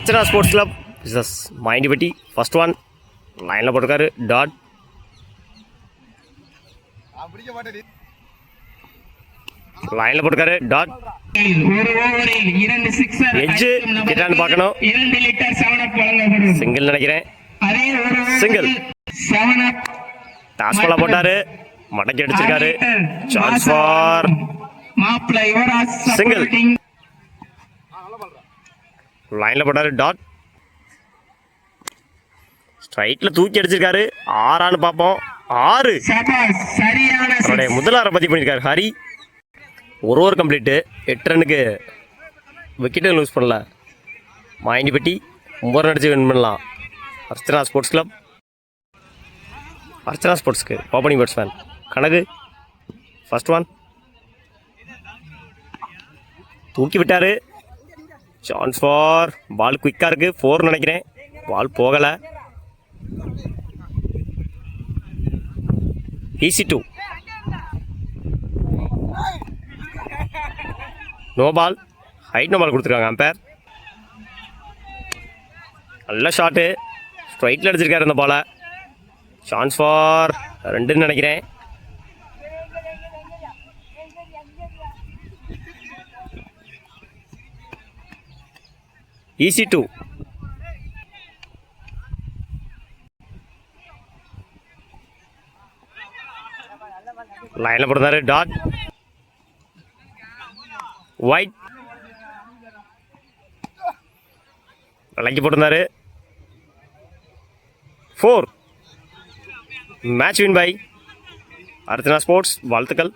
Archana sports club versus Mayandipatti. First one லைனில் போட்டிருக்காரு. Dot லைனில் போட்டிருக்காரு. டாட் எட்ஜு கிட்டான்னு பார்க்கணும். சிங்கிள் நினைக்கிறேன். சிங்கிள். டாஸ் பாலா போட்டாரு. மடக்கி அடிச்சிருக்காரு. Chance for single. லைன்ல போட்டாரு. டாட் ஸ்ட்ரைட்ல தூக்கி அடிச்சிருக்காரு. ஆறான்னு பார்ப்போம். 6. அவருடைய முதல் 6 பதிவு பண்ணியிருக்காரு ஹரி. ஒரு ஓவர் கம்ப்ளீட்டு. 8 ரன்னுக்கு விக்கெட்டு லூஸ் பண்ணல மாயண்டிப்பட்டி. 9 ரன் அடிச்சு வின் பண்ணலாம். Archana sports club. அர்ச்சனா ஸ்போர்ட்ஸ்க்கு opening batsman Kanagu. First one தூக்கி விட்டாரு. சான்ஸ் ஃபார் பால் குயிக்காக இருக்குது. 4 நினைக்கிறேன். பால் போகலை. Easy 2. No ball. Height no ball கொடுத்துருக்காங்க அம்பேர். நல்ல ஷாட்டு. ஸ்ட்ரைட்டில் அடிச்சிருக்காரு அந்த பாலை. சான்ஸ் ஃபார் 2 நினைக்கிறேன். ஈஸி 2. லைனில் போட்டாரு. டாட் ஒயிட் விலைக்கு போட்டிருந்தாரு. 4. Match win by Archana sports. வாழ்த்துக்கள்.